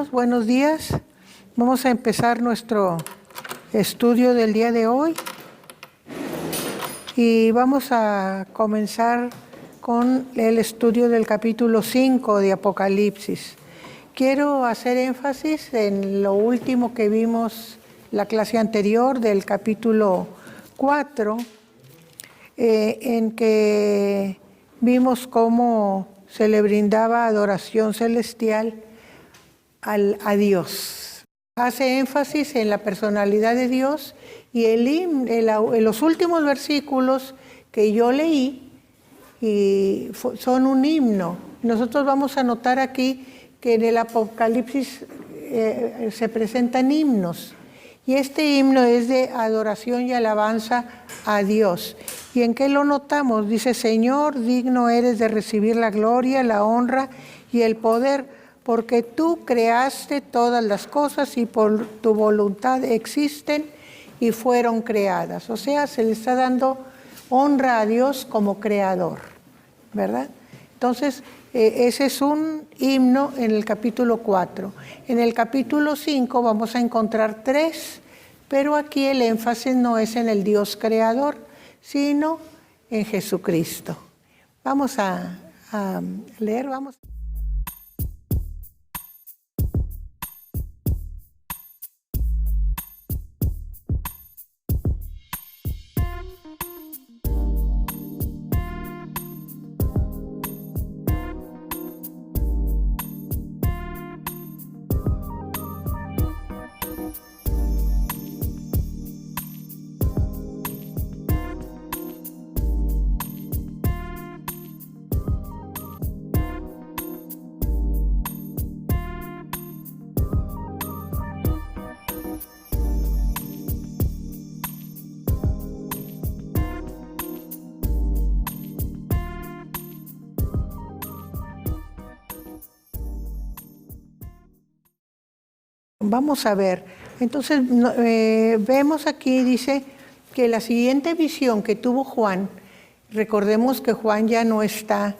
hermanos, buenos días. Vamos a empezar nuestro estudio del día de hoy y vamos a comenzar con el estudio del capítulo 5 de Apocalipsis. Quiero hacer énfasis en lo último que vimos la clase anterior del capítulo 4, en que vimos cómo se le brindaba adoración celestial a Dios. Hace énfasis en la personalidad de Dios y en los últimos versículos que yo leí y son un himno. Nosotros vamos a notar aquí que en el Apocalipsis se presentan himnos y este himno es de adoración y alabanza a Dios. ¿Y en qué lo notamos? Dice: Señor, digno eres de recibir la gloria, la honra y el poder, porque tú creaste todas las cosas y por tu voluntad existen y fueron creadas. O sea, se le está dando honra a Dios como creador, ¿verdad? Entonces, ese es un himno en el capítulo 4. En el capítulo 5 vamos a encontrar 3, pero aquí el énfasis no es en el Dios creador, sino en Jesucristo. Vamos a leer, vamos. Vamos a ver, entonces vemos aquí, dice que la siguiente visión que tuvo Juan, recordemos que Juan ya no está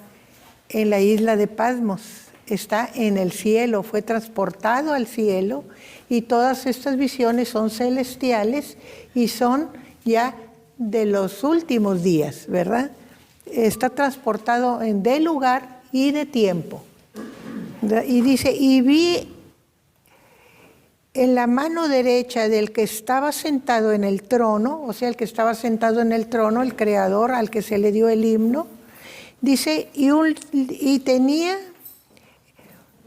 en la isla de Patmos, está en el cielo, fue transportado al cielo y todas estas visiones son celestiales y son ya de los últimos días, ¿verdad? Está transportado de lugar y de tiempo. Y dice, y vi en la mano derecha del que estaba sentado en el trono, o sea, el que estaba sentado en el trono, el creador al que se le dio el himno, dice, y tenía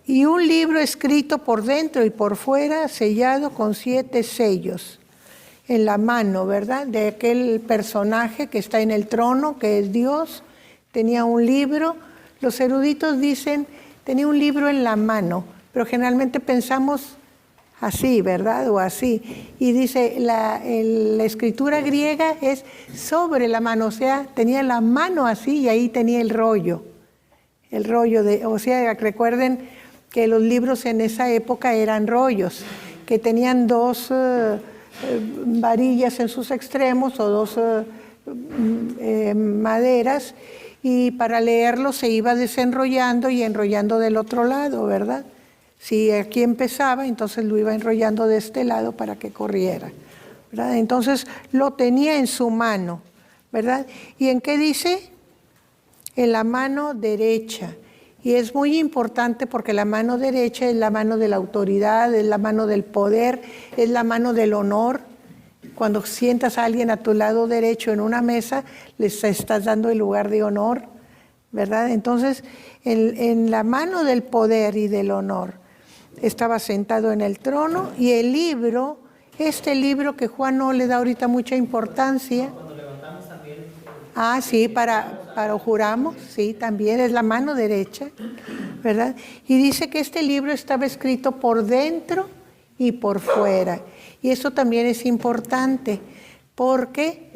un libro escrito por dentro y por fuera, sellado con 7 sellos en la mano, ¿verdad? De aquel personaje que está en el trono, que es Dios, tenía un libro. Los eruditos dicen, tenía un libro en la mano, pero generalmente pensamos así, ¿verdad? O así. Y dice, la escritura griega es sobre la mano, o sea, tenía la mano así y ahí tenía el rollo. O sea, recuerden que los libros en esa época eran rollos, que tenían 2 varillas en sus extremos o 2 maderas, y para leerlo se iba desenrollando y enrollando del otro lado, ¿verdad? Si aquí empezaba, entonces lo iba enrollando de este lado para que corriera, ¿verdad? Entonces lo tenía en su mano, ¿verdad? ¿Y en qué dice? En la mano derecha. Y es muy importante porque la mano derecha es la mano de la autoridad, es la mano del poder, es la mano del honor. Cuando sientas a alguien a tu lado derecho en una mesa, les estás dando el lugar de honor, ¿verdad? Entonces, en la mano del poder y del honor, estaba sentado en el trono y el libro, este libro que Juan no le da ahorita mucha importancia. Cuando levantamos también. Sí, para juramos, sí, también es la mano derecha, ¿verdad? Y dice que este libro estaba escrito por dentro y por fuera. Y eso también es importante, porque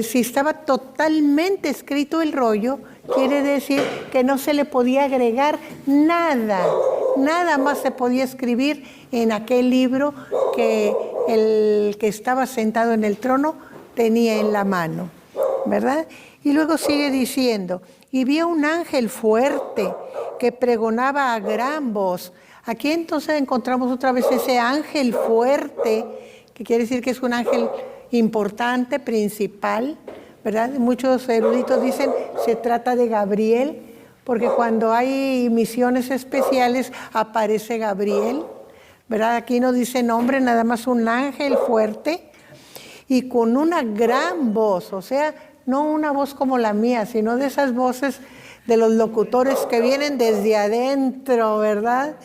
si estaba totalmente escrito el rollo, quiere decir que no se le podía agregar nada más se podía escribir en aquel libro que el que estaba sentado en el trono tenía en la mano, ¿verdad? Y luego sigue diciendo, y vi a un ángel fuerte que pregonaba a gran voz, Aquí entonces encontramos otra vez ese ángel fuerte, que quiere decir que es un ángel importante, principal, ¿verdad? Muchos eruditos dicen se trata de Gabriel, porque cuando hay misiones especiales aparece Gabriel, ¿verdad? Aquí no dice nombre, nada más un ángel fuerte y con una gran voz, o sea, no una voz como la mía, sino de esas voces de los locutores que vienen desde adentro, ¿verdad?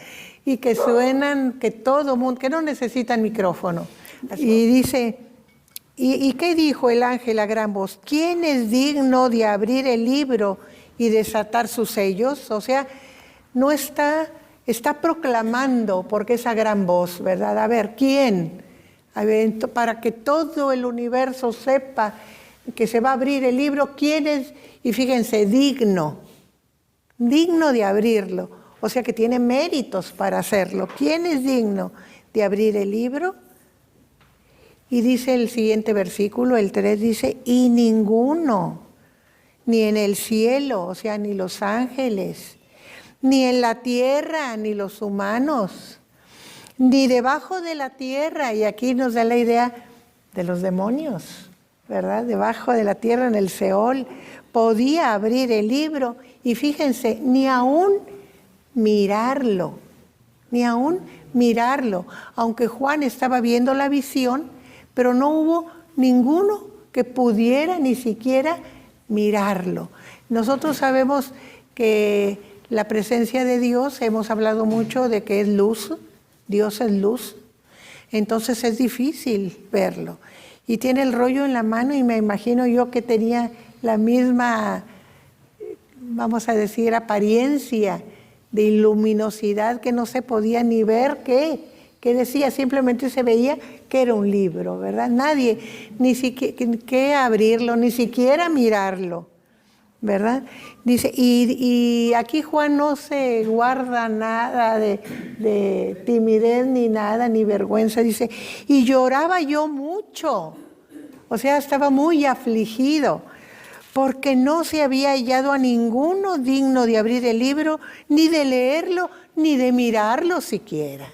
Y que suenan, que todo mundo, que no necesitan micrófono. Y dice, ¿y qué dijo el ángel a gran voz? ¿Quién es digno de abrir el libro y desatar sus sellos? O sea, no está proclamando porque esa gran voz, ¿verdad? A ver, ¿quién? A ver, para que todo el universo sepa que se va a abrir el libro, ¿quién es? Y fíjense, digno de abrirlo, o sea que tiene méritos para hacerlo. ¿Quién es digno de abrir el libro? Y dice el siguiente versículo, el 3 dice, y ninguno, ni en el cielo, o sea, ni los ángeles, ni en la tierra, ni los humanos, ni debajo de la tierra, y aquí nos da la idea de los demonios, ¿verdad? Debajo de la tierra, en el Seol, podía abrir el libro, y fíjense, ni aún mirarlo, aunque Juan estaba viendo la visión, pero no hubo ninguno que pudiera ni siquiera mirarlo. Nosotros sabemos que la presencia de Dios, hemos hablado mucho de que es luz, Dios es luz, entonces es difícil verlo. Y tiene el rollo en la mano y me imagino yo que tenía la misma, vamos a decir, apariencia de luminosidad que no se podía ni ver qué decía, simplemente se veía que era un libro, ¿verdad? Nadie, ni siquiera que abrirlo, ni siquiera mirarlo, ¿verdad? Dice, y aquí Juan no se guarda nada de timidez ni nada, ni vergüenza, dice, y lloraba yo mucho, o sea, estaba muy afligido, porque no se había hallado a ninguno digno de abrir el libro, ni de leerlo, ni de mirarlo siquiera,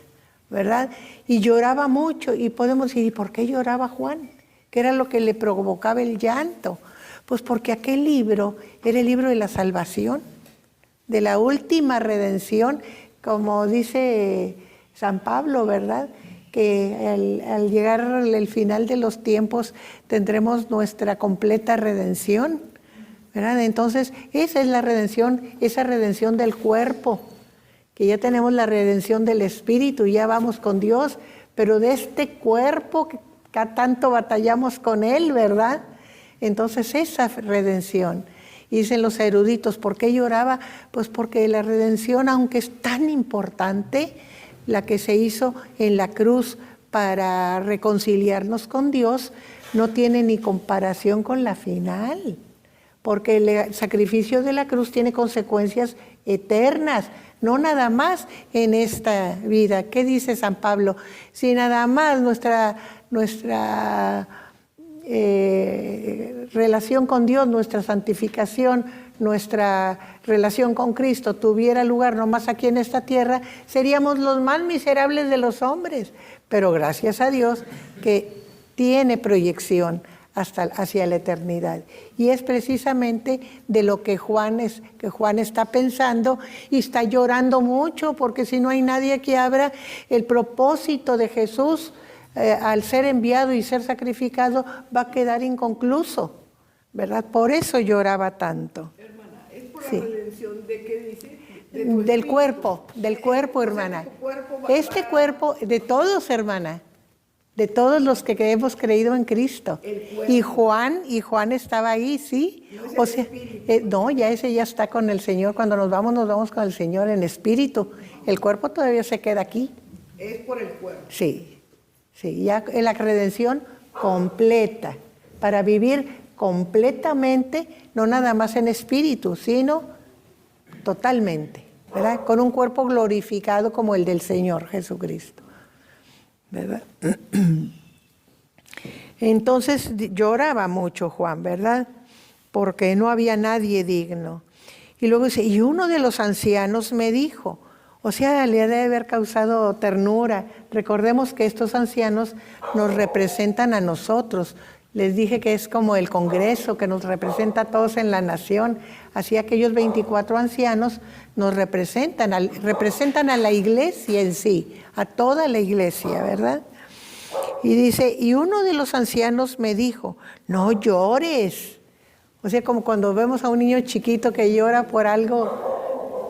¿verdad? Y lloraba mucho, y podemos decir, ¿y por qué lloraba Juan? ¿Qué era lo que le provocaba el llanto? Pues porque aquel libro era el libro de la salvación, de la última redención, como dice San Pablo, ¿verdad? Que al llegar el final de los tiempos tendremos nuestra completa redención, ¿verdad? Entonces, esa es la redención, esa redención del cuerpo, que ya tenemos la redención del espíritu, ya vamos con Dios, pero de este cuerpo que tanto batallamos con él, ¿verdad? Entonces esa redención. Y dicen los eruditos, ¿por qué lloraba? Pues porque la redención, aunque es tan importante, la que se hizo en la cruz para reconciliarnos con Dios, no tiene ni comparación con la final, porque el sacrificio de la cruz tiene consecuencias eternas, no nada más en esta vida. ¿Qué dice San Pablo? Si nada más nuestra relación con Dios, nuestra santificación, nuestra relación con Cristo tuviera lugar nomás aquí en esta tierra, seríamos los más miserables de los hombres. Pero gracias a Dios que tiene proyección hacia la eternidad. Y es precisamente de lo que Juan está pensando y está llorando mucho, porque si no hay nadie que abra el propósito de Jesús, al ser enviado y ser sacrificado, va a quedar inconcluso, ¿verdad? Por eso lloraba tanto. Hermana, ¿es por la redención de qué dice? Del cuerpo, hermana. Este cuerpo, de todos, hermana, de todos los que hemos creído en Cristo. Y Juan estaba ahí, sí. O sea, no, ya ese ya está con el Señor. Cuando nos vamos con el Señor en espíritu. El cuerpo todavía se queda aquí. Es por el cuerpo. Sí. Sí, ya en la redención completa, para vivir completamente, no nada más en espíritu, sino totalmente, ¿verdad? Con un cuerpo glorificado como el del Señor Jesucristo, ¿verdad? Entonces lloraba mucho Juan, ¿verdad? Porque no había nadie digno. Y luego dice, y uno de los ancianos me dijo, O sea, le ha de haber causado ternura. Recordemos que estos ancianos nos representan a nosotros. Les dije que es como el Congreso que nos representa a todos en la nación. Así aquellos 24 ancianos nos representan a la iglesia en sí, a toda la iglesia, ¿verdad? Y dice, y uno de los ancianos me dijo, no llores. O sea, como cuando vemos a un niño chiquito que llora por algo,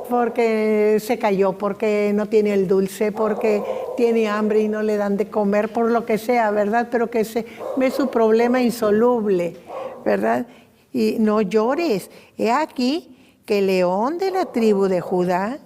porque se cayó, porque no tiene el dulce, porque tiene hambre y no le dan de comer, por lo que sea, ¿verdad? Pero que se ve su problema insoluble, ¿verdad? Y no llores. He aquí que el león de la tribu de Judá,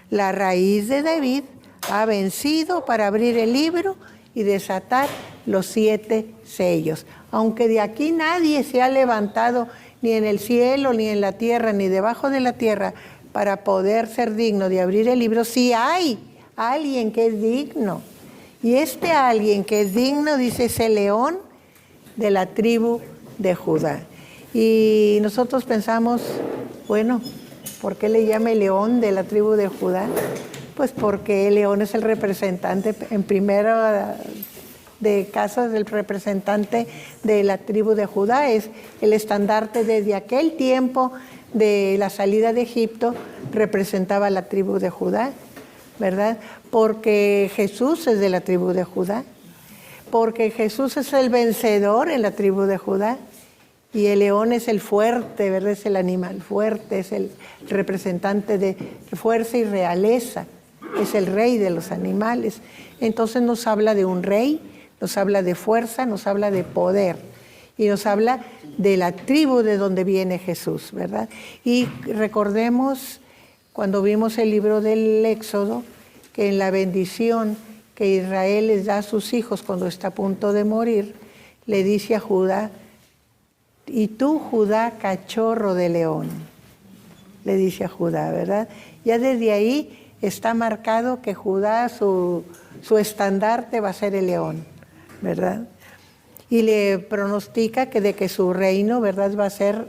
la raíz de David, ha vencido para abrir el libro y desatar los 7 sellos. Aunque de aquí nadie se ha levantado, ni en el cielo, ni en la tierra, ni debajo de la tierra, para poder ser digno de abrir el libro, sí hay alguien que es digno. Y este alguien que es digno, dice, es el león de la tribu de Judá. Y nosotros pensamos, bueno, ¿por qué le llama el león de la tribu de Judá? Pues porque el león es el representante, en primero de caso es el representante de la tribu de Judá, es el estandarte desde aquel tiempo de la salida de Egipto, representaba la tribu de Judá, ¿verdad? Porque Jesús es de la tribu de Judá, porque Jesús es el vencedor en la tribu de Judá, y el león es el fuerte, ¿verdad? Es el animal fuerte, es el representante de fuerza y realeza, es el rey de los animales. Entonces nos habla de un rey, nos habla de fuerza, nos habla de poder y nos habla de la tribu de donde viene Jesús, ¿verdad? Y recordemos cuando vimos el libro del Éxodo, que en la bendición que Israel les da a sus hijos cuando está a punto de morir, le dice a Judá, y tú, Judá, cachorro de león, le dice a Judá, ¿verdad? Ya desde ahí está marcado que Judá, su estandarte va a ser el león, ¿verdad? Y le pronostica que de que su reino, ¿verdad?, va a ser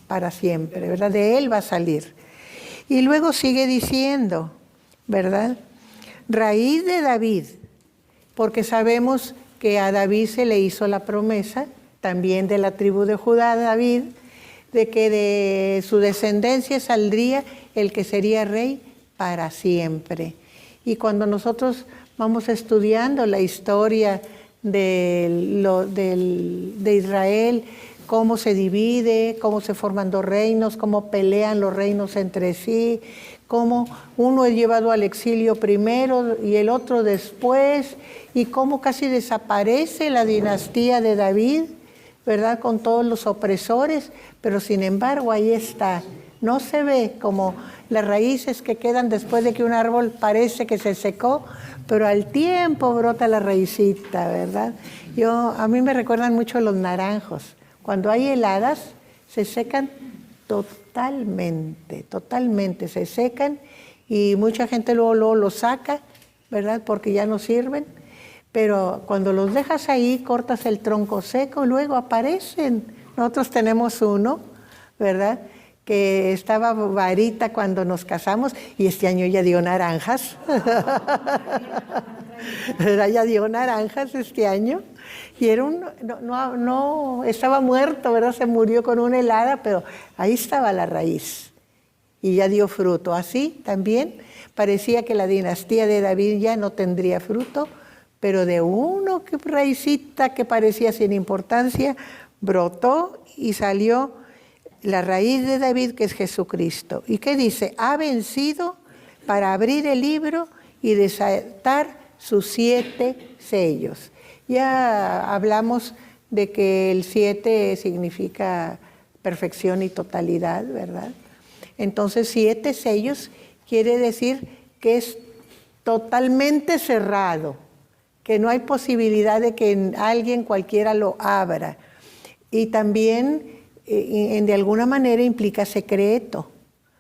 para siempre, ¿verdad? De él va a salir. Y luego sigue diciendo, ¿verdad? Raíz de David, porque sabemos que a David se le hizo la promesa, también de la tribu de Judá, David, de que de su descendencia saldría el que sería rey para siempre. Y cuando nosotros vamos estudiando la historia de Israel, cómo se divide, cómo se forman 2 reinos, cómo pelean los reinos entre sí, cómo uno es llevado al exilio primero y el otro después, y cómo casi desaparece la dinastía de David, ¿verdad?, con todos los opresores, pero sin embargo ahí está. No se ve como las raíces que quedan después de que un árbol parece que se secó, pero al tiempo brota la raicita, ¿verdad? A mí me recuerdan mucho los naranjos. Cuando hay heladas, se secan totalmente se secan, y mucha gente luego los saca, ¿verdad?, porque ya no sirven. Pero cuando los dejas ahí, cortas el tronco seco y luego aparecen. Nosotros tenemos uno, ¿verdad?, que estaba varita cuando nos casamos y este año ya dio naranjas. Ya dio naranjas este año. Y era no estaba muerto, ¿verdad? Se murió con una helada, pero ahí estaba la raíz y ya dio fruto. Así también parecía que la dinastía de David ya no tendría fruto, pero de raicita que parecía sin importancia, brotó y salió la raíz de David, que es Jesucristo. ¿Y qué dice? Ha vencido para abrir el libro y desatar sus 7 sellos. Ya hablamos de que el 7 significa perfección y totalidad, ¿verdad? Entonces 7 sellos quiere decir que es totalmente cerrado, que no hay posibilidad de que alguien cualquiera lo abra. Y también de alguna manera implica secreto,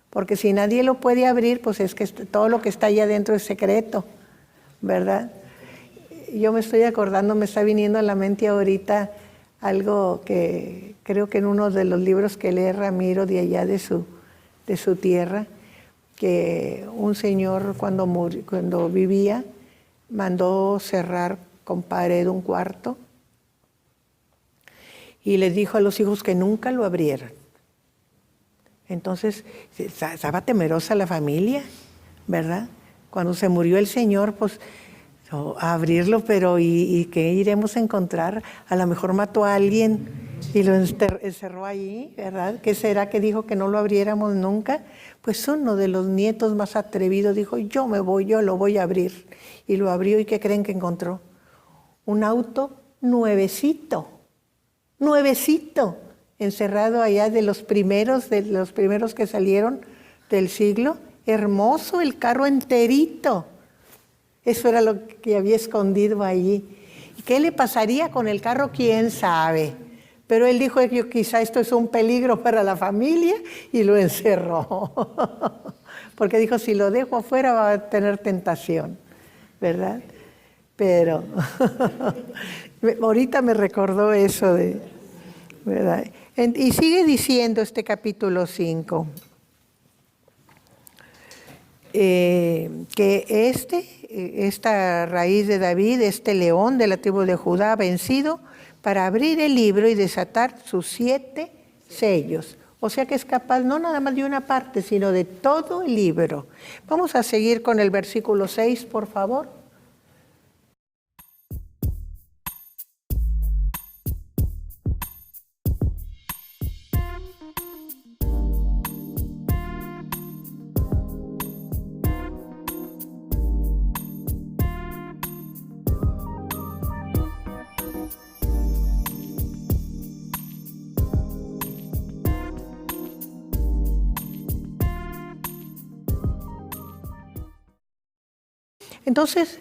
porque si nadie lo puede abrir, pues es que todo lo que está allá adentro es secreto, ¿verdad? Yo me estoy acordando, me está viniendo a la mente ahorita algo que creo que en uno de los libros que lee Ramiro de allá de su tierra, que un señor cuando vivía mandó cerrar con pared un cuarto y les dijo a los hijos que nunca lo abrieran. Entonces estaba temerosa la familia, ¿verdad? Cuando se murió el señor, pues a abrirlo, pero ¿y qué iremos a encontrar? A lo mejor mató a alguien y lo encerró allí, ¿verdad? ¿Qué será que dijo que no lo abriéramos nunca? Pues uno de los nietos más atrevidos dijo, yo lo voy a abrir. Y lo abrió, ¿y qué creen que encontró? Un auto nuevecito, encerrado allá de los primeros que salieron del siglo. Hermoso, el carro enterito. Eso era lo que había escondido allí. ¿Y qué le pasaría con el carro? ¿Quién sabe? Pero él dijo que quizá esto es un peligro para la familia y lo encerró. Porque dijo, si lo dejo afuera va a tener tentación, ¿verdad? Pero ahorita me recordó eso, ¿verdad? Y sigue diciendo este capítulo 5. Que esta raíz de David, este león de la tribu de Judá, ha vencido para abrir el libro y desatar sus 7 sellos. O sea que es capaz no nada más de una parte, sino de todo el libro. Vamos a seguir con el versículo 6, por favor. Entonces,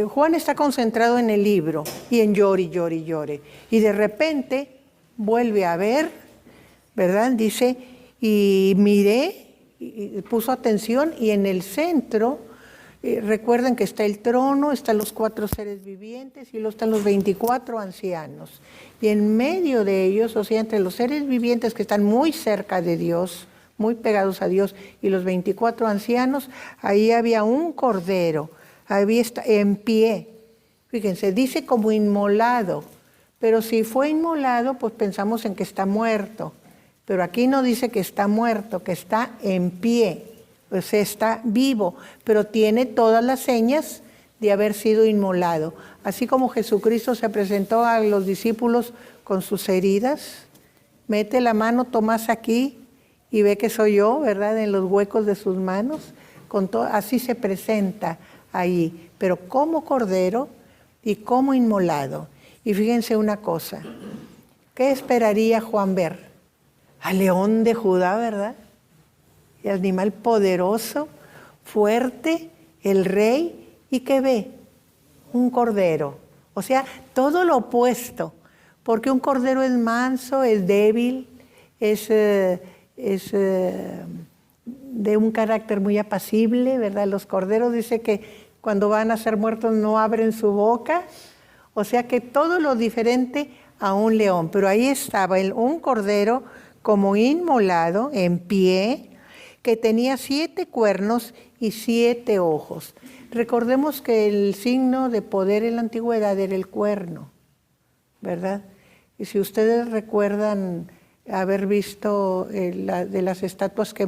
Juan está concentrado en el libro y en llore. Y de repente vuelve a ver, ¿verdad? Dice, y miré, y puso atención, y en el centro, recuerden que está el trono, están los 4 seres vivientes y luego están los 24 ancianos. Y en medio de ellos, o sea, entre los seres vivientes que están muy cerca de Dios, muy pegados a Dios, y los 24 ancianos, ahí había un cordero, había en pie. Fíjense, dice como inmolado, pero si fue inmolado, pues pensamos en que está muerto. Pero aquí no dice que está muerto, que está en pie, o sea, está vivo, pero tiene todas las señas de haber sido inmolado. Así como Jesucristo se presentó a los discípulos con sus heridas, mete la mano, Tomás, aquí, y ve que soy yo, ¿verdad? En los huecos de sus manos, así se presenta ahí, pero como cordero y como inmolado. Y fíjense una cosa, ¿qué esperaría Juan ver? Al león de Judá, ¿verdad? El animal poderoso, fuerte, el rey, ¿y qué ve? Un cordero. O sea, todo lo opuesto, porque un cordero es manso, es débil, es de un carácter muy apacible, ¿verdad? Los corderos dice que cuando van a ser muertos no abren su boca, o sea que todo lo diferente a un león. Pero ahí estaba un cordero como inmolado, en pie, que tenía 7 cuernos y 7 ojos. Recordemos que el signo de poder en la antigüedad era el cuerno, ¿verdad? Y si ustedes recuerdan haber visto de las estatuas que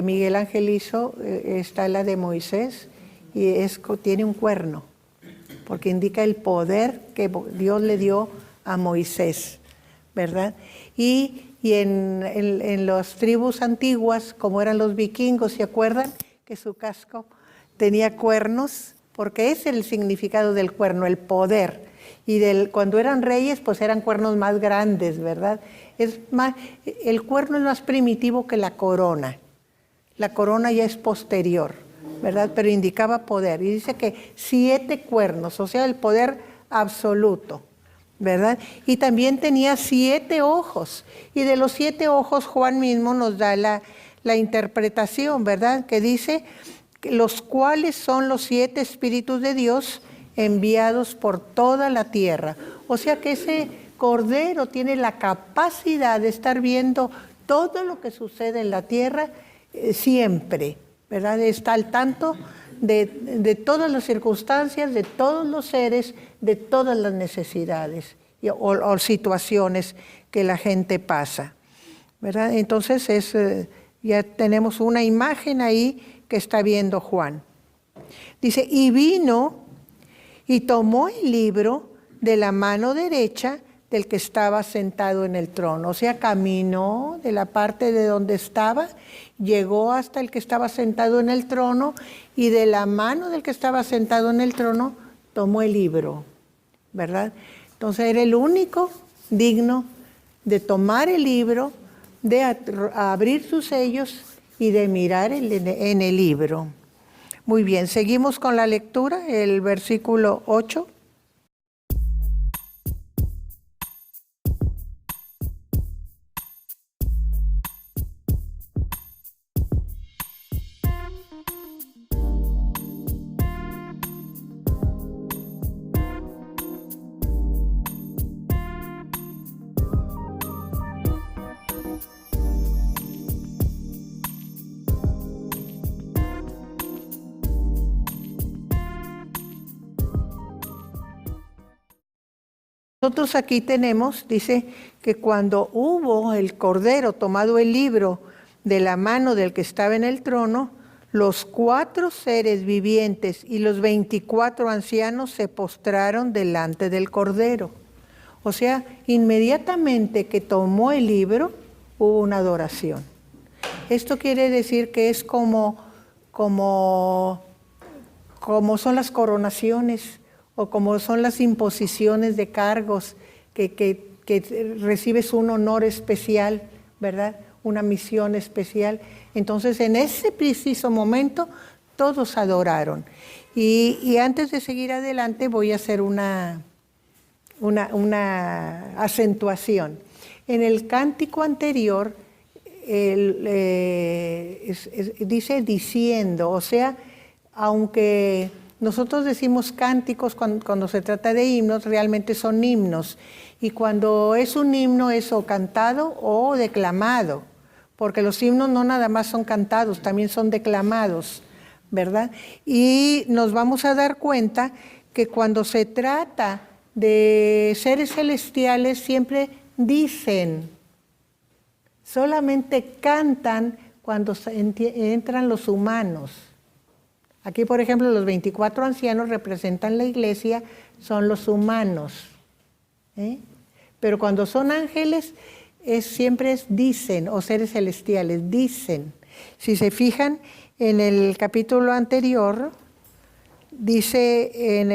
Miguel Ángel hizo, está la de Moisés y tiene un cuerno, porque indica el poder que Dios le dio a Moisés, ¿verdad? Y en las tribus antiguas, como eran los vikingos, ¿se acuerdan? Que su casco tenía cuernos, porque ese es el significado del cuerno, el poder. Y cuando eran reyes, pues eran cuernos más grandes, ¿verdad? El cuerno es más primitivo que la corona. La corona ya es posterior, ¿verdad? Pero indicaba poder. Y dice que 7 cuernos, o sea, el poder absoluto, ¿verdad? Y también tenía 7 ojos. Y de los 7 ojos, Juan mismo nos da la interpretación, ¿verdad? Que dice, los cuales son los 7 espíritus de Dios enviados por toda la tierra. O sea que ese cordero tiene la capacidad de estar viendo todo lo que sucede en la tierra siempre, ¿verdad? Está al tanto de todas las circunstancias, de todos los seres, de todas las necesidades o situaciones que la gente pasa, ¿verdad? Entonces ya tenemos una imagen ahí que está viendo Juan. Dice, y vino y tomó el libro de la mano derecha del que estaba sentado en el trono. O sea, caminó de la parte de donde estaba, llegó hasta el que estaba sentado en el trono y de la mano del que estaba sentado en el trono tomó el libro, ¿verdad? Entonces era el único digno de tomar el libro, de abrir sus sellos y de mirar en el libro. Muy bien, seguimos con la lectura, el versículo 8. Nosotros aquí tenemos, dice, que cuando hubo el Cordero tomado el libro de la mano del que estaba en el trono, los 4 seres vivientes y los 24 ancianos se postraron delante del Cordero. O sea, inmediatamente que tomó el libro, hubo una adoración. Esto quiere decir que es como son las coronaciones, o como son las imposiciones de cargos, que recibes un honor especial, ¿verdad? Una misión especial. Entonces, en ese preciso momento, todos adoraron. Y antes de seguir adelante, voy a hacer una acentuación. En el cántico anterior, dice diciendo, o sea, aunque nosotros decimos cánticos cuando se trata de himnos, realmente son himnos. Y cuando es un himno es o cantado o declamado, porque los himnos no nada más son cantados, también son declamados, ¿verdad? Y nos vamos a dar cuenta que cuando se trata de seres celestiales siempre dicen, solamente cantan cuando entran los humanos. Aquí, por ejemplo, los 24 ancianos representan la iglesia, son los humanos. Pero cuando son ángeles, siempre dicen, o seres celestiales, dicen. Si se fijan, en el capítulo anterior, dice,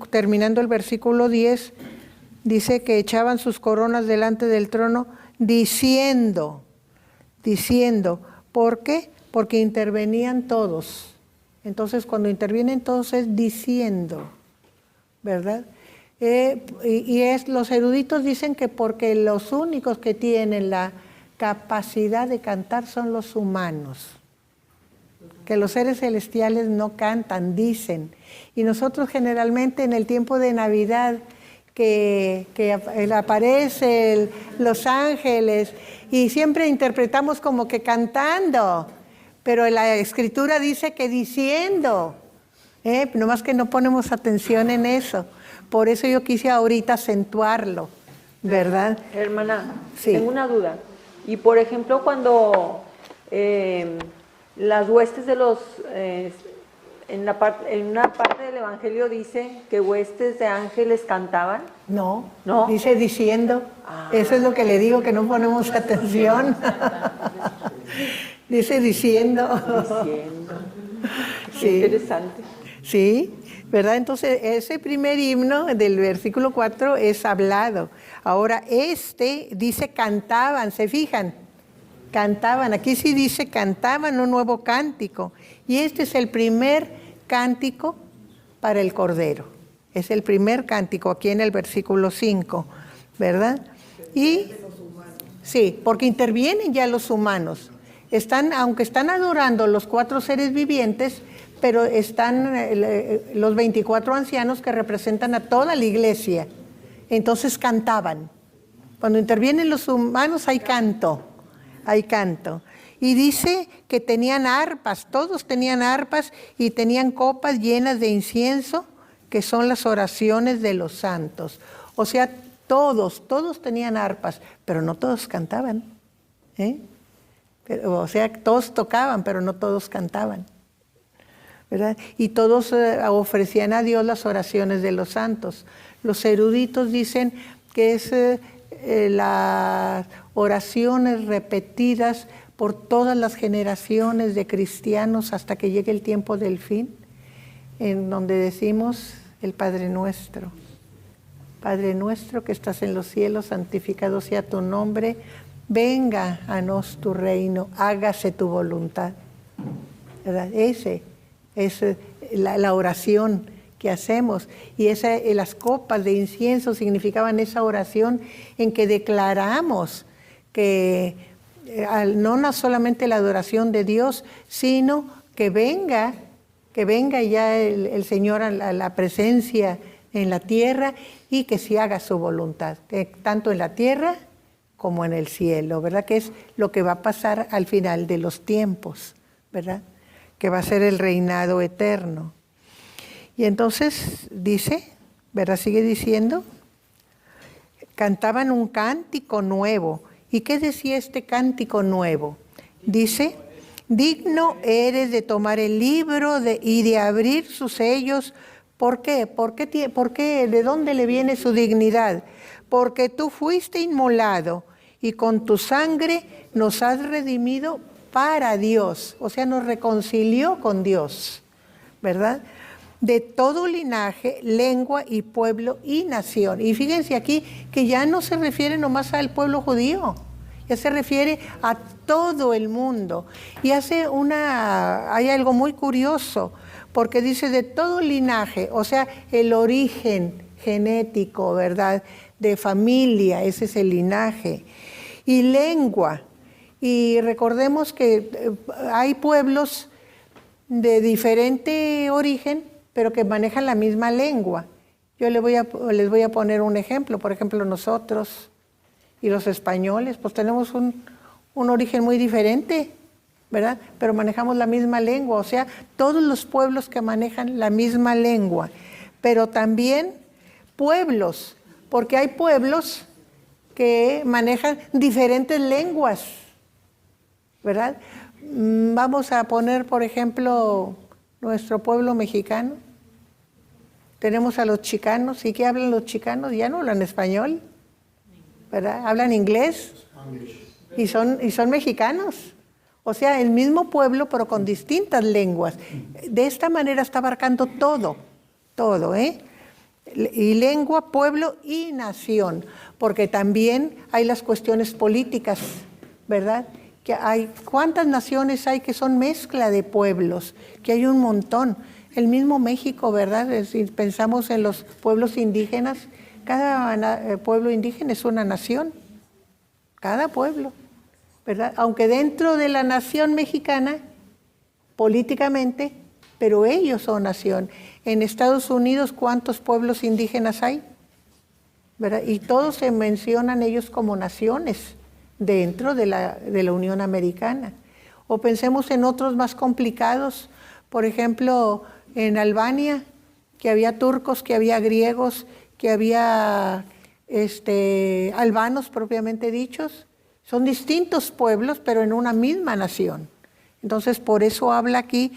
terminando el versículo 10, dice que echaban sus coronas delante del trono, diciendo. ¿Por qué? Porque intervenían todos. Entonces, cuando intervienen todos es diciendo, ¿verdad? Los eruditos dicen que porque los únicos que tienen la capacidad de cantar son los humanos, que los seres celestiales no cantan, dicen. Y nosotros generalmente en el tiempo de Navidad, que aparecen los ángeles, y siempre interpretamos como que cantando, pero la Escritura dice que diciendo, nomás que no ponemos atención en eso. Por eso yo quise ahorita acentuarlo, ¿verdad? Hermana, sí. Tengo una duda. Y por ejemplo, cuando las huestes de los... en una parte del Evangelio dice que huestes de ángeles cantaban. No, ¿No? dice diciendo. Eso es lo que le digo, que no ponemos atención. Dice diciendo. Qué interesante. Sí, ¿verdad? Entonces, ese primer himno del versículo 4 es hablado. Ahora, dice cantaban, ¿se fijan? Cantaban, aquí sí dice cantaban un nuevo cántico. Y este es el primer cántico para el Cordero. Es el primer cántico aquí en el versículo 5, ¿verdad? Y sí, porque intervienen ya los humanos. Aunque están adorando los 4 seres vivientes, pero están los 24 ancianos que representan a toda la iglesia. Entonces cantaban. Cuando intervienen los humanos hay canto. hay canto. Y dice que tenían arpas, todos tenían arpas y tenían copas llenas de incienso, que son las oraciones de los santos. O sea, todos tenían arpas, pero no todos cantaban. O sea, todos tocaban, pero no todos cantaban, ¿verdad? Y todos ofrecían a Dios las oraciones de los santos. Los eruditos dicen que es las oraciones repetidas por todas las generaciones de cristianos hasta que llegue el tiempo del fin, en donde decimos el Padre Nuestro. Padre nuestro que estás en los cielos, santificado sea tu nombre, venga a nos tu reino, hágase tu voluntad. ¿Verdad? Ese es la oración que hacemos. Y las copas de incienso significaban esa oración en que declaramos que no solamente la adoración de Dios, sino que venga ya el Señor a la presencia en la tierra y que se haga su voluntad, tanto en la tierra como en el cielo, ¿verdad? Que es lo que va a pasar al final de los tiempos, ¿verdad? Que va a ser el reinado eterno. Y entonces dice, ¿verdad? Sigue diciendo, cantaban un cántico nuevo. ¿Y qué decía este cántico nuevo? Dice, digno eres de tomar el libro y de abrir sus sellos. ¿Por qué? ¿Por qué? ¿De dónde le viene su dignidad? Porque tú fuiste inmolado y con tu sangre nos has redimido para Dios. O sea, nos reconcilió con Dios, ¿verdad? De todo linaje, lengua y pueblo y nación. Y fíjense aquí que ya no se refiere nomás al pueblo judío, ya se refiere a todo el mundo. Y hay algo muy curioso, porque dice de todo linaje, o sea, el origen genético, ¿verdad? De familia, ese es el linaje. Y lengua. Y recordemos que hay pueblos de diferente origen, pero que manejan la misma lengua. Yo les voy a poner un ejemplo. Por ejemplo, nosotros y los españoles, pues tenemos un origen muy diferente, ¿verdad? Pero manejamos la misma lengua, o sea, todos los pueblos que manejan la misma lengua, pero también pueblos, porque hay pueblos que manejan diferentes lenguas, ¿verdad? Vamos a poner, por ejemplo, nuestro pueblo mexicano. Tenemos a los chicanos. ¿Y qué hablan los chicanos? Ya no hablan español, ¿verdad? Hablan inglés y son mexicanos. O sea, el mismo pueblo, pero con distintas lenguas. De esta manera está abarcando todo, y lengua, pueblo y nación, porque también hay las cuestiones políticas, ¿verdad? ¿Cuántas naciones hay que son mezcla de pueblos? Que hay un montón. El mismo México, ¿verdad? Si pensamos en los pueblos indígenas, cada pueblo indígena es una nación, cada pueblo, ¿verdad? Aunque dentro de la nación mexicana, políticamente, pero ellos son nación. En Estados Unidos, ¿cuántos pueblos indígenas hay? ¿Verdad? Y todos se mencionan ellos como naciones dentro de la Unión Americana. O pensemos en otros más complicados, por ejemplo, en Albania, que había turcos, que había griegos, que había albanos propiamente dichos. Son distintos pueblos, pero en una misma nación. Entonces, por eso habla aquí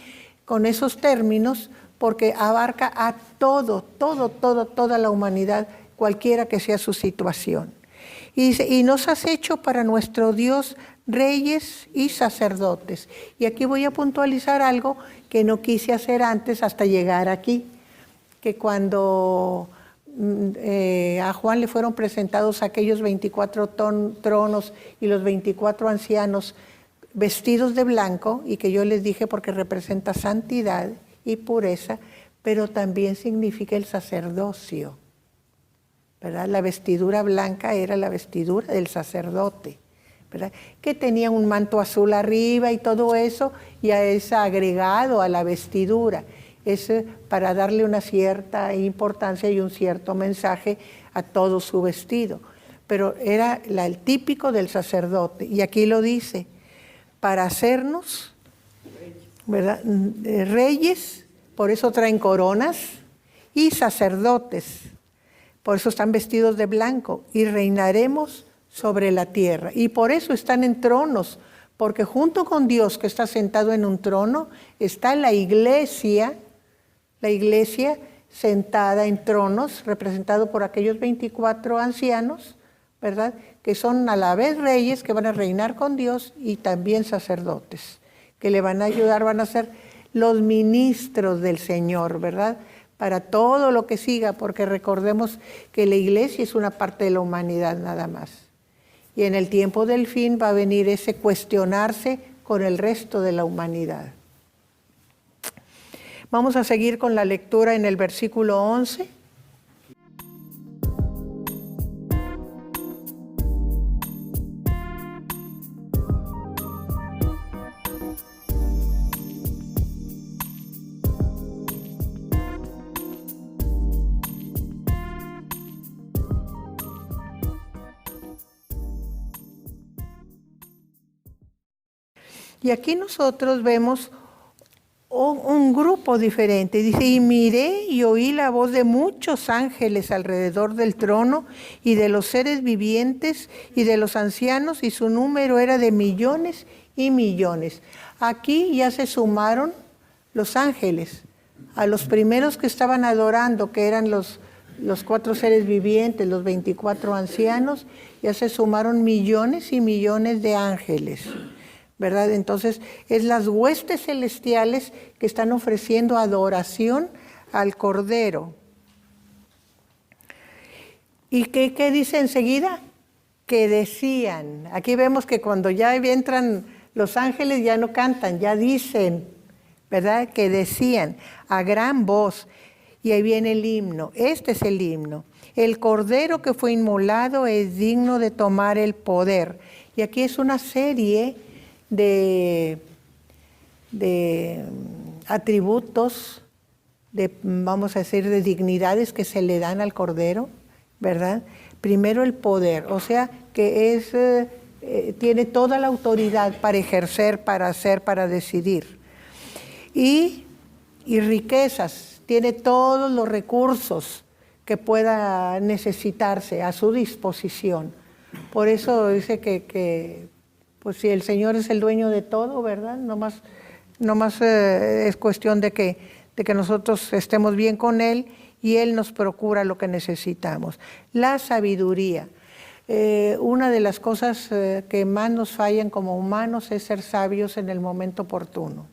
con esos términos, porque abarca a toda la humanidad, cualquiera que sea su situación. Y nos has hecho para nuestro Dios reyes y sacerdotes. Y aquí voy a puntualizar algo que no quise hacer antes hasta llegar aquí, que cuando a Juan le fueron presentados aquellos 24 tronos y los 24 ancianos vestidos de blanco, y que yo les dije porque representa santidad y pureza, pero también significa el sacerdocio, ¿verdad? La vestidura blanca era la vestidura del sacerdote, ¿verdad? Que tenía un manto azul arriba y todo eso, y es agregado a la vestidura. Es para darle una cierta importancia y un cierto mensaje a todo su vestido. pero era el típico del sacerdote. Y aquí lo dice, para hacernos, ¿verdad?, reyes, por eso traen coronas, y sacerdotes, por eso están vestidos de blanco, y reinaremos sobre la tierra. Y por eso están en tronos, porque junto con Dios que está sentado en un trono, está la iglesia sentada en tronos, representado por aquellos 24 ancianos, ¿verdad?, que son a la vez reyes que van a reinar con Dios y también sacerdotes, que le van a ayudar, van a ser los ministros del Señor, ¿verdad?, para todo lo que siga, porque recordemos que la iglesia es una parte de la humanidad nada más. Y en el tiempo del fin va a venir ese cuestionarse con el resto de la humanidad. Vamos a seguir con la lectura en el versículo 11. Y aquí nosotros vemos un grupo diferente. Dice, y miré y oí la voz de muchos ángeles alrededor del trono y de los seres vivientes y de los ancianos, y su número era de millones y millones. Aquí ya se sumaron los ángeles a los primeros que estaban adorando, que eran los 4 seres vivientes, los 24 ancianos, ya se sumaron millones y millones de ángeles, ¿verdad? Entonces, es las huestes celestiales que están ofreciendo adoración al Cordero. ¿Y qué dice enseguida? Que decían. Aquí vemos que cuando ya entran los ángeles ya no cantan, ya dicen, ¿verdad? Que decían a gran voz. Y ahí viene el himno. Este es el himno. El Cordero que fue inmolado es digno de tomar el poder. Y aquí es una serie de atributos, vamos a decir, de dignidades que se le dan al Cordero, ¿verdad? Primero el poder, o sea, que tiene toda la autoridad para ejercer, para hacer, para decidir. Y riquezas, tiene todos los recursos que pueda necesitarse a su disposición. Por eso dice que pues si el Señor es el dueño de todo, ¿verdad? No más es cuestión de que nosotros estemos bien con Él y Él nos procura lo que necesitamos. La sabiduría. Una de las cosas que más nos fallan como humanos es ser sabios en el momento oportuno,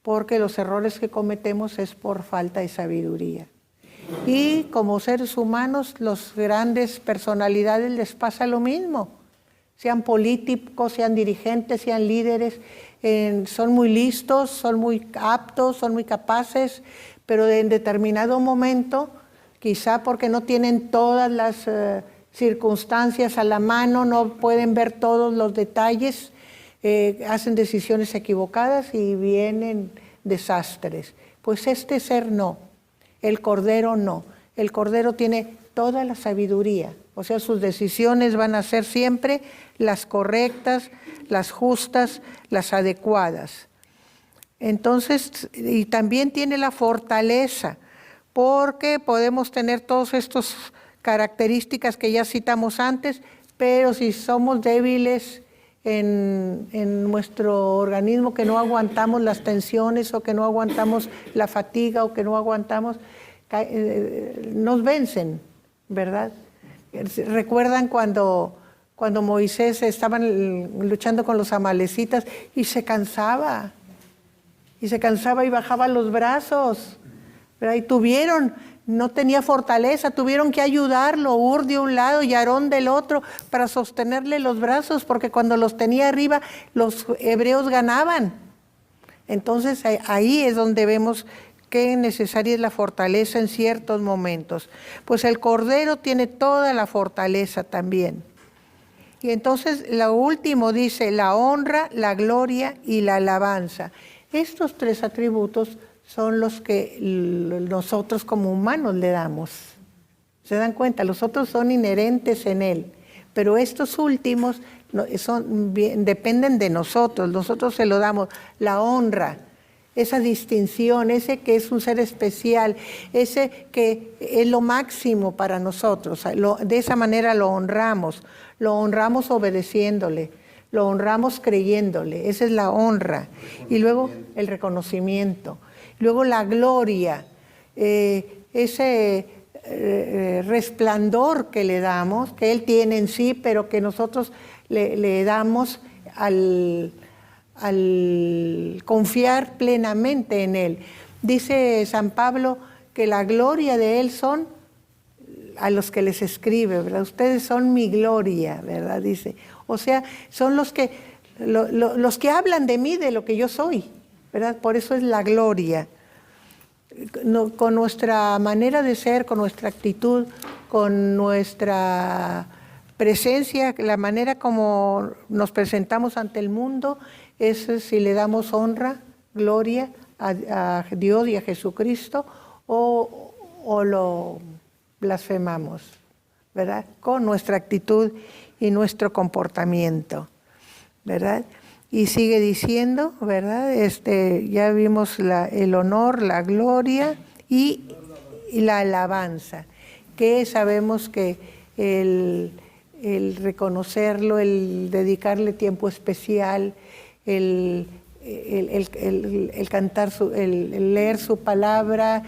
porque los errores que cometemos es por falta de sabiduría. Y como seres humanos, las grandes personalidades les pasa lo mismo. Sean políticos, sean dirigentes, sean líderes, son muy listos, son muy aptos, son muy capaces, pero en determinado momento, quizá porque no tienen todas las circunstancias a la mano, no pueden ver todos los detalles, hacen decisiones equivocadas y vienen desastres. Pues este ser no, el Cordero no. El Cordero tiene toda la sabiduría, o sea, sus decisiones van a ser siempre las correctas, las justas, las adecuadas. Entonces, y también tiene la fortaleza, porque podemos tener todas estas características que ya citamos antes, pero si somos débiles en nuestro organismo, que no aguantamos las tensiones o que no aguantamos la fatiga o que no aguantamos, nos vencen, ¿verdad? ¿Recuerdan cuando Moisés estaban luchando con los amalecitas y se cansaba y bajaba los brazos, ¿verdad? Y no tenía fortaleza, tuvieron que ayudarlo, Ur de un lado y Aarón del otro, para sostenerle los brazos, porque cuando los tenía arriba, los hebreos ganaban. Entonces ahí es donde vemos qué necesaria es la fortaleza en ciertos momentos. Pues el Cordero tiene toda la fortaleza también. Y entonces lo último dice, la honra, la gloria y la alabanza. Estos 3 atributos son los que nosotros como humanos le damos, ¿Se dan cuenta? Los otros son inherentes en Él, pero estos últimos dependen de nosotros. Nosotros se lo damos la honra, esa distinción, ese que es un ser especial, ese que es lo máximo para nosotros. De esa manera lo honramos obedeciéndole, lo honramos creyéndole, esa es la honra. Y luego el reconocimiento, luego la gloria, ese resplandor que le damos, que Él tiene en sí, pero que nosotros le damos al confiar plenamente en Él. Dice San Pablo que la gloria de Él son a los que les escribe, ¿verdad? Ustedes son mi gloria, ¿verdad? Dice. O sea, son los que hablan de mí, de lo que yo soy, ¿verdad? Por eso es la gloria. Con nuestra manera de ser, con nuestra actitud, con nuestra presencia, la manera como nos presentamos ante el mundo, es si le damos honra, gloria a Dios y a Jesucristo o lo blasfemamos, ¿verdad? Con nuestra actitud y nuestro comportamiento, ¿verdad? Y sigue diciendo, ¿verdad? Ya vimos el honor, la gloria y la alabanza, que sabemos que el reconocerlo, el dedicarle tiempo especial, el cantar, el leer su palabra,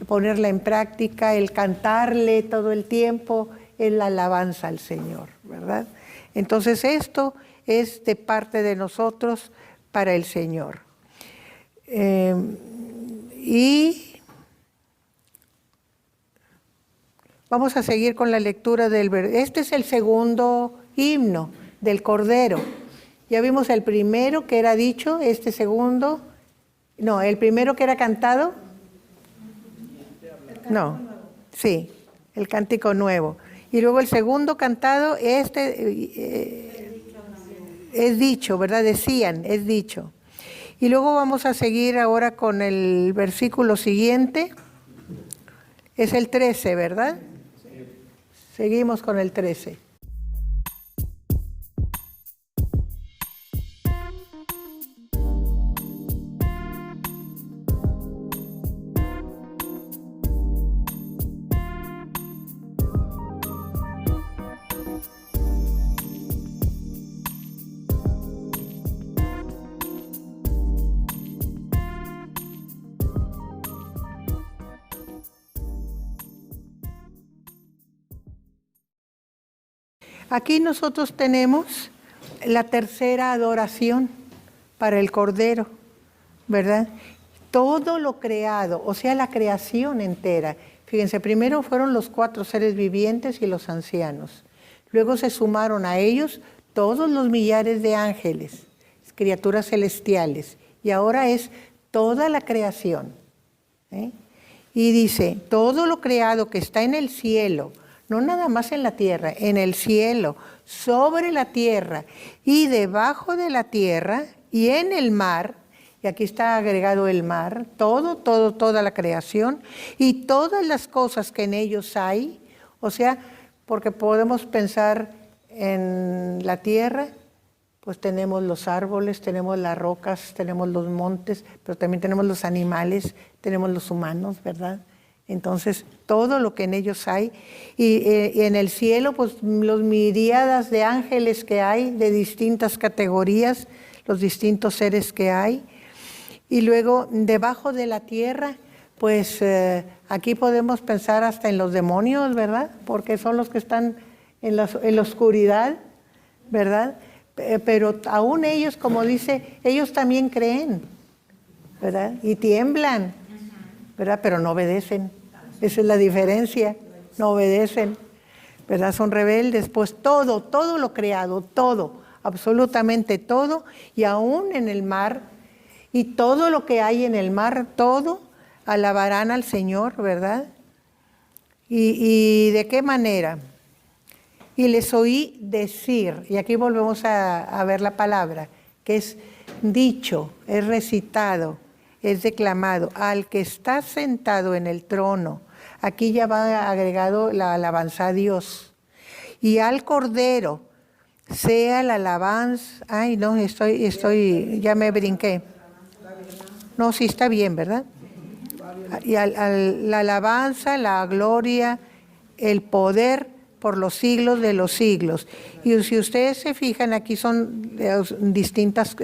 ponerla en práctica, el cantarle todo el tiempo, es la alabanza al Señor, ¿verdad? Entonces esto es de parte de nosotros para el Señor. Y vamos a seguir con la lectura del versículo. Este es el segundo himno del Cordero. Ya vimos el primero que era dicho, este segundo. No, el primero que era cantado. No, sí, el cántico nuevo. Y luego el segundo cantado, es dicho, ¿verdad? Decían, es dicho. Y luego vamos a seguir ahora con el versículo siguiente. Es el 13, ¿verdad? Seguimos con el 13. Aquí nosotros tenemos la tercera adoración para el Cordero, ¿verdad? Todo lo creado, o sea, la creación entera. Fíjense, primero fueron los 4 seres vivientes y los ancianos. Luego se sumaron a ellos todos los millares de ángeles, criaturas celestiales. Y ahora es toda la creación. Y dice, todo lo creado que está en el cielo, no nada más en la tierra, en el cielo, sobre la tierra y debajo de la tierra y en el mar, y aquí está agregado el mar, toda la creación y todas las cosas que en ellos hay, o sea, porque podemos pensar en la tierra, pues tenemos los árboles, tenemos las rocas, tenemos los montes, pero también tenemos los animales, tenemos los humanos, ¿verdad? Entonces, todo lo que en ellos hay. Y en el cielo, pues los miríadas de ángeles que hay, de distintas categorías, los distintos seres que hay. Y luego, debajo de la tierra, pues aquí podemos pensar hasta en los demonios, ¿verdad? Porque son los que están en la oscuridad, ¿verdad? Pero aún ellos, como dice, ellos también creen, ¿verdad? Y tiemblan, ¿verdad? Pero no obedecen. Esa es la diferencia. No obedecen, ¿verdad? Son rebeldes. Pues todo lo creado, todo, absolutamente todo, y aún en el mar, y todo lo que hay en el mar, todo, alabarán al Señor, ¿verdad? ¿Y de qué manera? Y les oí decir, y aquí volvemos a ver la palabra, que es dicho, es recitado, es declamado, al que está sentado en el trono, Aquí ya va agregado la alabanza a Dios. Y al Cordero sea la alabanza. Ay, no, ya me brinqué. No, sí está bien, ¿verdad? Y la alabanza, la gloria, el poder por los siglos de los siglos. Y si ustedes se fijan, aquí son distintas,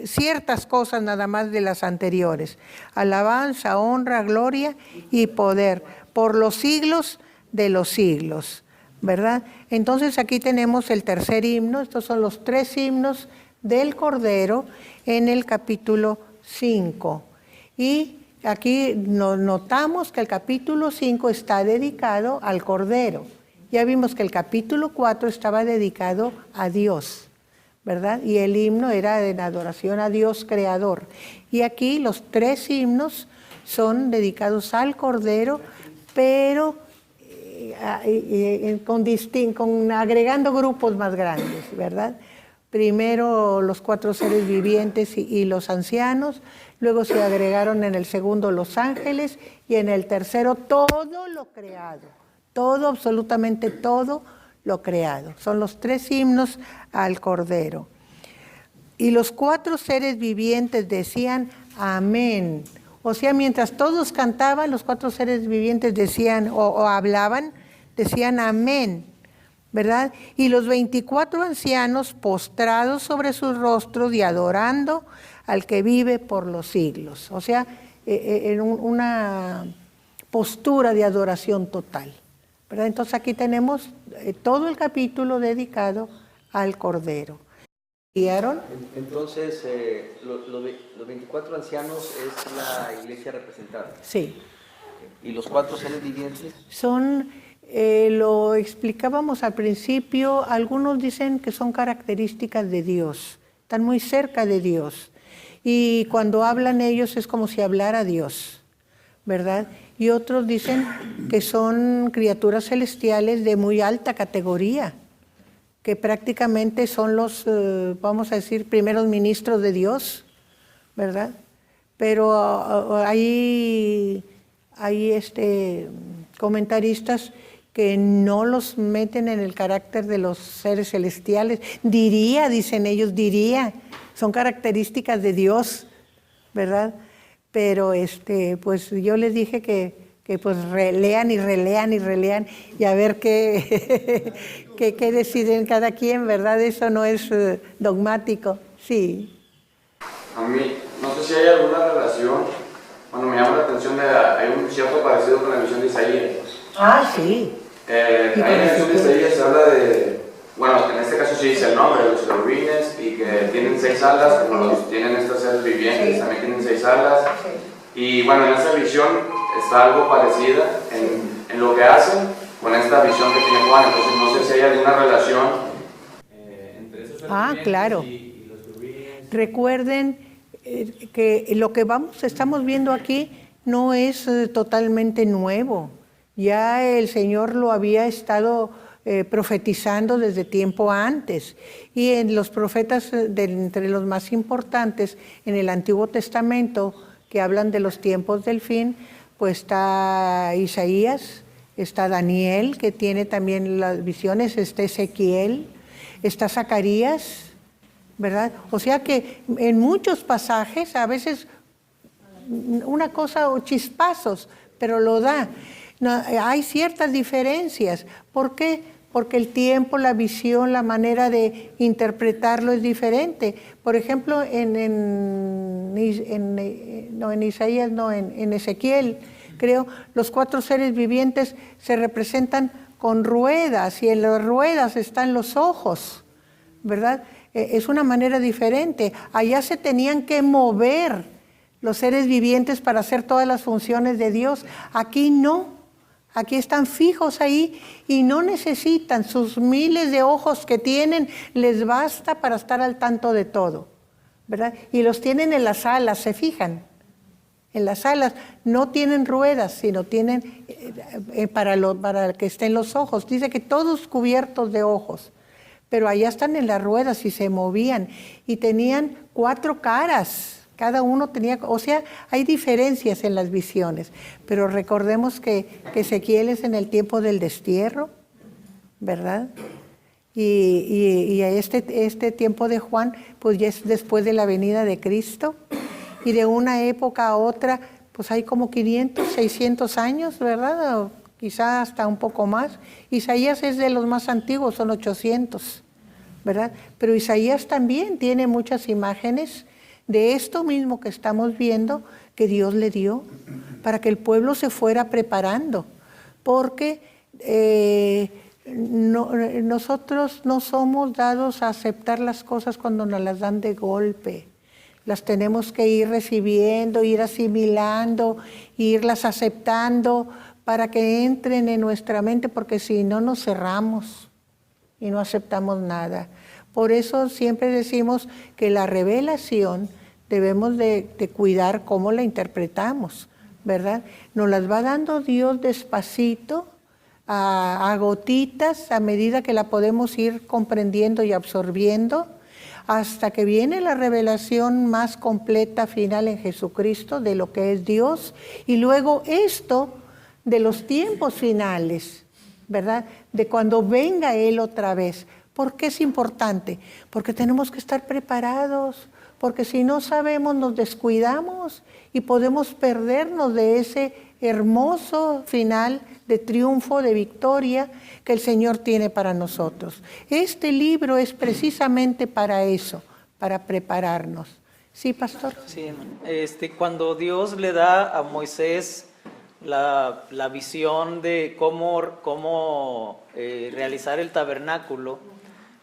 ciertas cosas nada más de las anteriores. Alabanza, honra, gloria y poder por los siglos de los siglos, ¿verdad? Entonces aquí tenemos el tercer himno. Estos son los 3 himnos del Cordero en el capítulo 5. Y aquí notamos que el capítulo 5 está dedicado al Cordero. Ya vimos que el capítulo 4 estaba dedicado a Dios, ¿verdad? Y el himno era en adoración a Dios creador. Y aquí los 3 himnos son dedicados al Cordero, pero agregando grupos más grandes, ¿verdad? Primero los 4 seres vivientes y los ancianos, luego se agregaron en el segundo los ángeles y en el tercero todo lo creado, todo, absolutamente todo lo creado. Son los 3 himnos al Cordero. Y los 4 seres vivientes decían amén. O sea, mientras todos cantaban, los 4 seres vivientes decían o hablaban, decían amén, ¿verdad? Y los 24 ancianos postrados sobre sus rostros y adorando al que vive por los siglos. O sea, en una postura de adoración total, ¿verdad? Entonces aquí tenemos todo el capítulo dedicado al Cordero. ¿Vieron? Entonces, los 24 ancianos es la iglesia representada. Sí. ¿Y los 4 seres vivientes? Son, lo explicábamos al principio, algunos dicen que son características de Dios, están muy cerca de Dios. Y cuando hablan ellos es como si hablara Dios, ¿verdad? Y otros dicen que son criaturas celestiales de muy alta categoría, que prácticamente son los, vamos a decir, primeros ministros de Dios, ¿verdad? Pero hay comentaristas que no los meten en el carácter de los seres celestiales. Dicen ellos, son características de Dios, ¿verdad? Pero pues yo les dije que pues relean y relean y relean y a ver qué deciden cada quien, ¿verdad? Eso no es dogmático, sí. A mí, no sé si hay alguna relación, me llama la atención, hay un cierto parecido con la visión de Isaías. Ah, sí. En la visión de Isaías se habla de, en este caso sí dice el nombre, de los querubines, y que tienen 6 alas, como los tienen estos seres vivientes, sí. También tienen 6 alas. Sí. Y en esa visión está algo parecido en lo que hacen con esta visión que tiene Juan. Entonces no sé si hay alguna relación entre esos seres claro. y los querubines. Recuerden que lo que estamos viendo aquí no es totalmente nuevo. Ya el Señor lo había estado profetizando desde tiempo antes. Y en los profetas, entre los más importantes en el Antiguo Testamento, que hablan de los tiempos del fin, pues está Isaías, está Daniel, que tiene también las visiones, está Ezequiel, está Zacarías, ¿verdad? O sea que en muchos pasajes, a veces una cosa o chispazos, pero lo da. No, hay ciertas diferencias. ¿Por qué? Porque el tiempo, la visión, la manera de interpretarlo es diferente. Por ejemplo, en Ezequiel, creo, los 4 seres vivientes se representan con ruedas y en las ruedas están los ojos, ¿verdad? Es una manera diferente. Allá se tenían que mover los seres vivientes para hacer todas las funciones de Dios. Aquí no. Aquí están fijos ahí y no necesitan sus miles de ojos que tienen, les basta para estar al tanto de todo, ¿verdad? Y los tienen en las alas, ¿se fijan? En las alas no tienen ruedas, sino tienen para que estén los ojos. Dice que todos cubiertos de ojos, pero allá están en las ruedas y se movían y tenían 4 caras, Cada uno tenía, o sea, hay diferencias en las visiones, pero recordemos que Ezequiel es en el tiempo del destierro, ¿verdad? Y este tiempo de Juan, pues ya es después de la venida de Cristo, y de una época a otra, pues hay como 500, 600 años, ¿verdad? O quizá hasta un poco más. Isaías es de los más antiguos, son 800, ¿verdad? Pero Isaías también tiene muchas imágenes de esto mismo que estamos viendo que Dios le dio para que el pueblo se fuera preparando, porque nosotros no somos dados a aceptar las cosas cuando nos las dan de golpe. Las tenemos que ir recibiendo, ir asimilando, irlas aceptando para que entren en nuestra mente, porque si no nos cerramos y no aceptamos nada. Por eso siempre decimos que la revelación debemos de cuidar cómo la interpretamos, ¿verdad? Nos las va dando Dios despacito, a gotitas, a medida que la podemos ir comprendiendo y absorbiendo, hasta que viene la revelación más completa, final en Jesucristo, de lo que es Dios, y luego esto de los tiempos finales, ¿verdad? De cuando venga Él otra vez. ¿Por qué es importante? Porque tenemos que estar preparados, porque si no sabemos nos descuidamos y podemos perdernos de ese hermoso final de triunfo, de victoria que el Señor tiene para nosotros. Este libro es precisamente para eso, para prepararnos. ¿Sí, pastor? Sí, cuando Dios le da a Moisés la visión de cómo realizar el tabernáculo,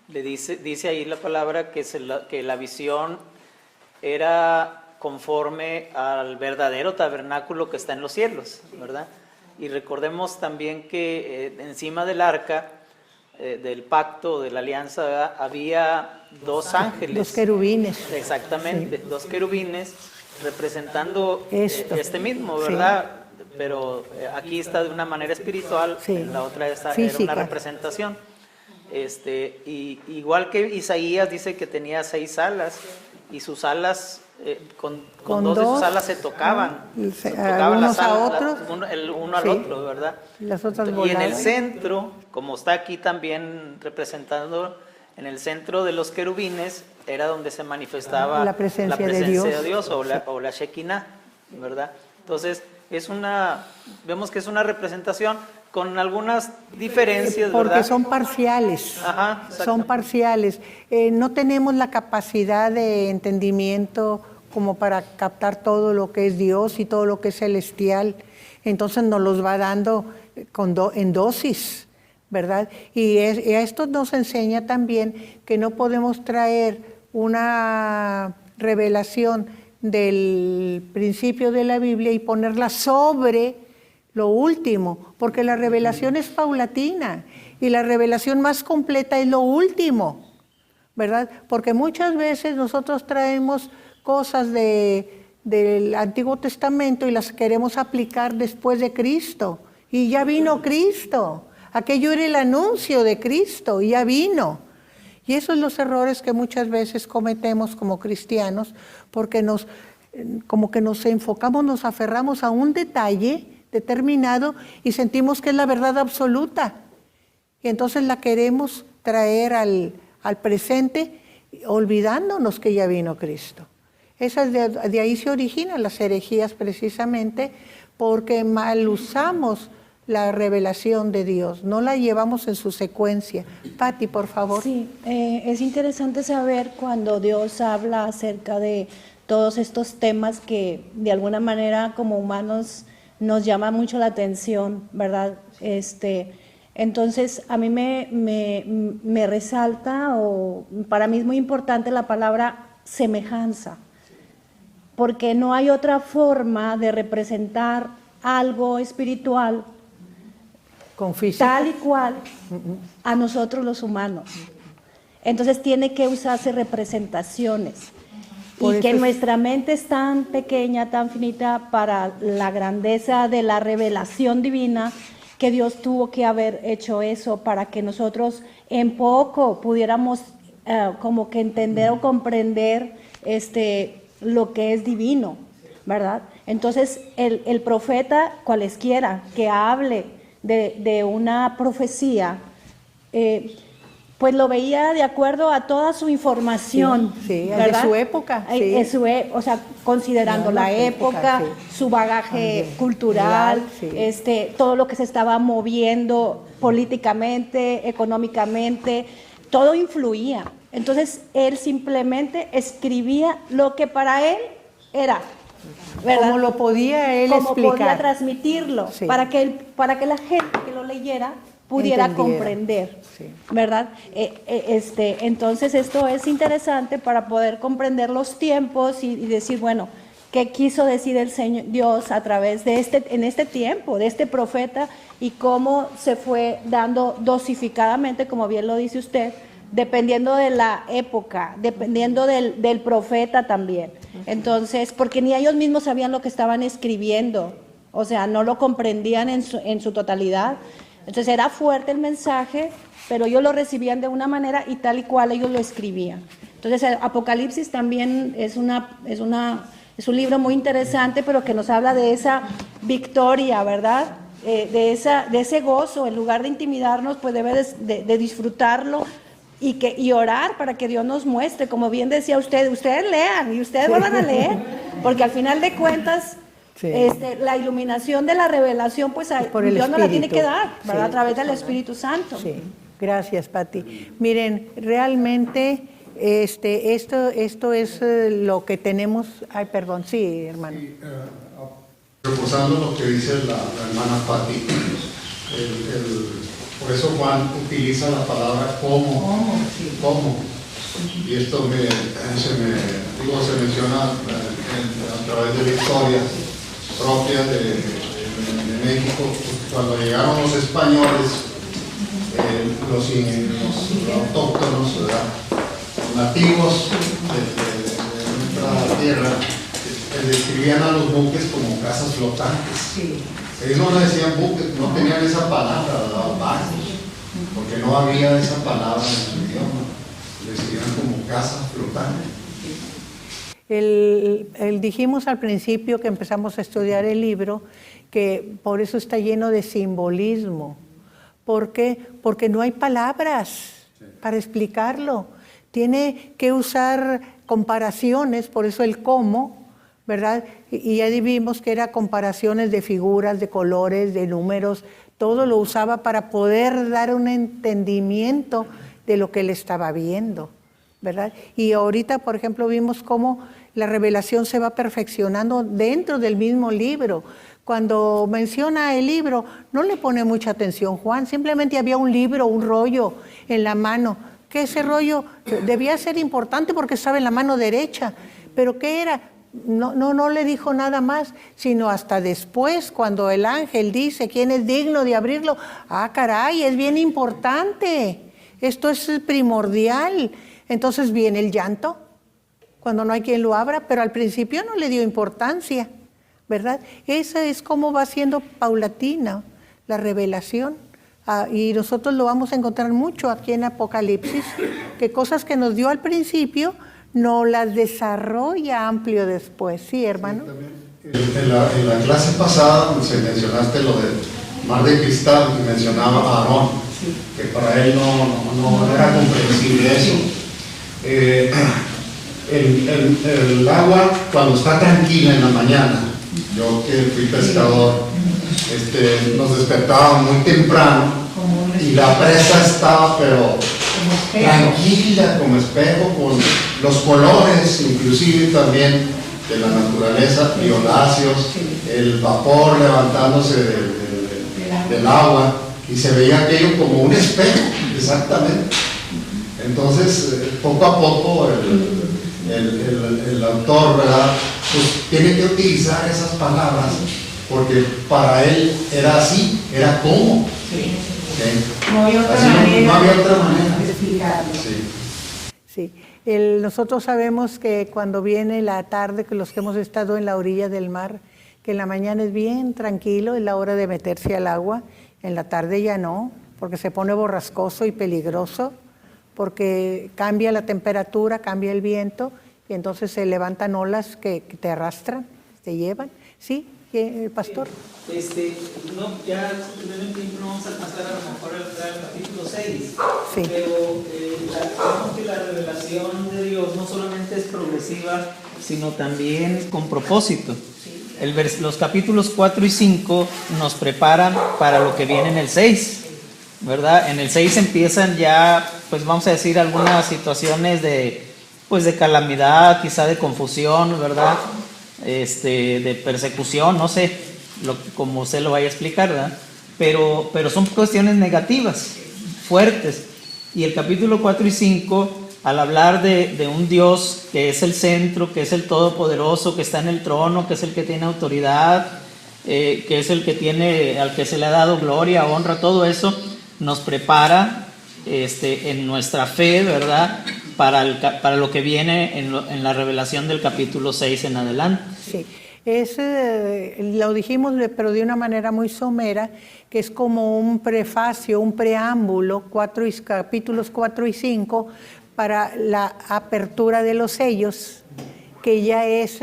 le dice ahí la palabra que la visión era conforme al verdadero tabernáculo que está en los cielos, ¿verdad? Y recordemos también que encima del arca del pacto, de la alianza, ¿verdad?, había dos ángeles. Dos querubines. Exactamente, sí. Dos querubines representando este mismo, ¿verdad? Sí. Pero aquí está de una manera espiritual, sí. En la otra era una representación. Y igual que Isaías dice que tenía 6 alas, y sus alas, con dos de sus alas se tocaban. Se tocaban las alas, uno al otro, ¿verdad? Las otras volaban. Y en el centro, como está aquí también representando, en el centro de los querubines era donde se manifestaba la presencia de Dios o la Shekinah, ¿verdad? Entonces, vemos que es una representación con algunas diferencias, porque ¿verdad? Son parciales. Ajá, son parciales. No tenemos la capacidad de entendimiento como para captar todo lo que es Dios y todo lo que es celestial. Entonces nos los va dando en dosis, ¿verdad? Y esto nos enseña también que no podemos traer una revelación del principio de la Biblia y ponerla sobre lo último, porque la revelación es paulatina y la revelación más completa es lo último, ¿verdad? Porque muchas veces nosotros traemos cosas del Antiguo Testamento y las queremos aplicar después de Cristo, y ya vino Cristo. Aquello era el anuncio de Cristo y ya vino. Y esos son los errores que muchas veces cometemos como cristianos, porque como que nos enfocamos, nos aferramos a un detalle determinado y sentimos que es la verdad absoluta. Y entonces la queremos traer al presente, olvidándonos que ya vino Cristo. De ahí se originan las herejías, precisamente porque mal usamos la revelación de Dios, no la llevamos en su secuencia. Pati, por favor. Sí, es interesante saber cuando Dios habla acerca de todos estos temas que de alguna manera como humanos nos llama mucho la atención, ¿verdad? Entonces a mí me resalta, o para mí es muy importante la palabra semejanza, porque no hay otra forma de representar algo espiritual tal y cual a nosotros los humanos. Entonces tiene que usarse representaciones. Y que nuestra mente es tan pequeña, tan finita para la grandeza de la revelación divina, que Dios tuvo que haber hecho eso para que nosotros en poco pudiéramos como que entender o comprender lo que es divino, ¿verdad? Entonces, el profeta, cualesquiera, que hable de una profecía, pues lo veía de acuerdo a toda su información, sí, ¿verdad? de su época, sí. O sea, considerando No, la su época, época, sí. su bagaje También, cultural, sí. todo lo que se estaba moviendo políticamente, económicamente, todo influía. Entonces, él simplemente escribía lo que para él era, ¿verdad? Como lo podía él Como podía explicar. transmitirlo, Sí. para que la gente que lo leyera pudiera Entendiera. comprender, Sí. ¿verdad? Entonces esto es interesante para poder comprender los tiempos y decir, bueno, ¿qué quiso decir el Señor Dios a través de en este tiempo, de este profeta, y cómo se fue dando dosificadamente, como bien lo dice usted, dependiendo de la época, dependiendo del profeta también? Entonces, porque ni ellos mismos sabían lo que estaban escribiendo, o sea, no lo comprendían en su totalidad. Entonces era fuerte el mensaje, pero ellos lo recibían de una manera y tal y cual ellos lo escribían. Entonces el Apocalipsis también es un libro muy interesante, pero que nos habla de esa victoria, ¿verdad? De ese gozo. En lugar de intimidarnos, pues debe de disfrutarlo y orar para que Dios nos muestre. Como bien decía usted, ustedes lean y ustedes vuelvan a leer, porque al final de cuentas, Sí. la iluminación de la revelación, pues Por el Dios nos la tiene Espíritu. que dar, ¿verdad? Sí. A través del Espíritu Santo. Sí, gracias, Pati. Miren, realmente esto es lo que tenemos. Ay, perdón, sí, hermano. Sí, reforzando lo que dice la hermana Pati, por eso Juan utiliza la palabra como. Y esto se menciona a través de la historia propia de México. Cuando llegaron los españoles, los autóctonos, ¿verdad?, los nativos de nuestra tierra, describían a los buques como casas flotantes. Ellos no le decían buques, no tenían esa palabra, ¿verdad?, barcos, porque no había esa palabra en su idioma. Les decían como casa flotante. Dijimos al principio que empezamos a estudiar el libro que por eso está lleno de simbolismo. ¿Por qué? Porque no hay palabras para explicarlo. Tiene que usar comparaciones, por eso el cómo, ¿verdad? Y ya vimos que era comparaciones de figuras, de colores, de números, todo lo usaba para poder dar un entendimiento de lo que él estaba viendo, ¿verdad? Y ahorita, por ejemplo, vimos cómo la revelación se va perfeccionando dentro del mismo libro. Cuando menciona el libro, no le pone mucha atención Juan, simplemente había un libro, un rollo en la mano, que ese rollo debía ser importante porque estaba en la mano derecha, pero ¿qué era? No le dijo nada más, sino hasta después, cuando el ángel dice quién es digno de abrirlo. Ah, caray, es bien importante, esto es primordial. Entonces viene el llanto, cuando no hay quien lo abra, pero al principio no le dio importancia, ¿verdad? Esa es como va siendo paulatina la revelación. Y nosotros lo vamos a encontrar mucho aquí en Apocalipsis, que cosas que nos dio al principio, no las desarrolla amplio después. ¿Sí, hermano? Sí, en la clase pasada se mencionaste lo del mar de cristal y mencionaba a Aarón, que para él no era comprensible eso. El agua, cuando está tranquila en la mañana, yo que fui pescador, nos despertaba muy temprano y la presa estaba pero tranquila, como espejo, con los colores inclusive también de la naturaleza, violáceos, el vapor levantándose del agua, y se veía aquello como un espejo, exactamente. Entonces, poco a poco el autor, ¿verdad?, pues tiene que utilizar esas palabras, porque para él era así, era como. ¿Okay? No había otra así manera, no había otra manera de explicarlo. Sí. Nosotros sabemos que cuando viene la tarde, que los que hemos estado en la orilla del mar, que en la mañana es bien tranquilo, es la hora de meterse al agua, en la tarde ya no, porque se pone borrascoso y peligroso, porque cambia la temperatura, cambia el viento y entonces se levantan olas que te arrastran, te llevan. ¿Sí, pastor? No, ya simplemente no vamos a alcanzar a lo mejor al capítulo 6, Sí. pero vemos que la revelación de Dios no solamente es progresiva, sino también con propósito. Los capítulos 4 y 5 nos preparan para lo que viene en el 6, ¿verdad? En el 6 empiezan ya, pues vamos a decir, algunas situaciones de calamidad, quizá de confusión, ¿verdad? De persecución, no sé cómo usted lo vaya a explicar, ¿verdad? Pero son cuestiones negativas, fuertes. Y el capítulo 4 y 5, al hablar de un Dios que es el centro, que es el todopoderoso, que está en el trono, que es el que tiene autoridad, que es el que tiene, al que se le ha dado gloria, honra, todo eso, nos prepara en nuestra fe, ¿verdad? Para lo que viene en la revelación del capítulo 6 en adelante. Sí, lo dijimos, pero de una manera muy somera, que es como un prefacio, un preámbulo, capítulos 4 y 5, para la apertura de los sellos, que ya es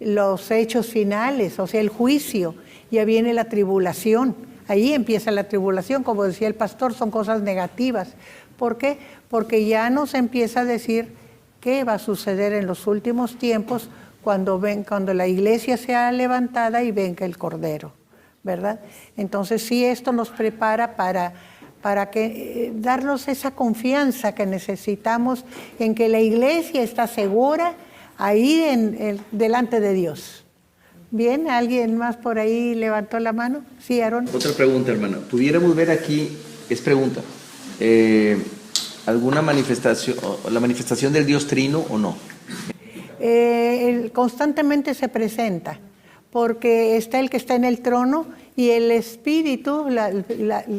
los hechos finales, o sea, el juicio, ya viene la tribulación. Ahí empieza la tribulación, como decía el pastor, son cosas negativas. ¿Por qué? Porque ya nos empieza a decir qué va a suceder en los últimos tiempos cuando la iglesia sea levantada y venga el Cordero, ¿verdad? Entonces sí, esto nos prepara para darnos esa confianza que necesitamos en que la iglesia está segura ahí delante de Dios. Bien, ¿alguien más por ahí levantó la mano? Sí, Aarón. Otra pregunta, hermano. ¿Pudiéramos ver aquí, es pregunta, alguna manifestación, la manifestación del Dios Trino o no? Constantemente se presenta, porque está el que está en el trono y el Espíritu,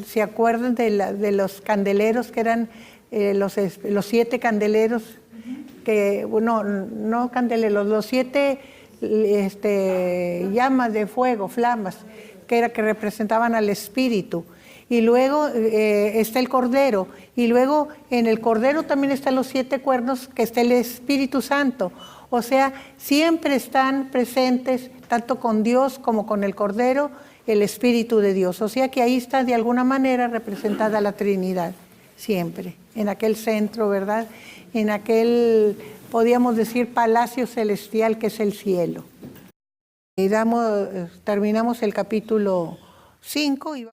¿se acuerdan de los candeleros que eran los 7 candeleros? Que, no candeleros, los 7 llamas de fuego, flamas, que representaban al Espíritu. Y luego está el Cordero, y luego en el Cordero también están los 7 cuernos, que está el Espíritu Santo. O sea, siempre están presentes, tanto con Dios como con el Cordero, el Espíritu de Dios. O sea que ahí está de alguna manera representada la Trinidad, siempre, en aquel centro, ¿verdad? En aquel, podríamos decir, palacio celestial que es el cielo. Y terminamos el capítulo 5 y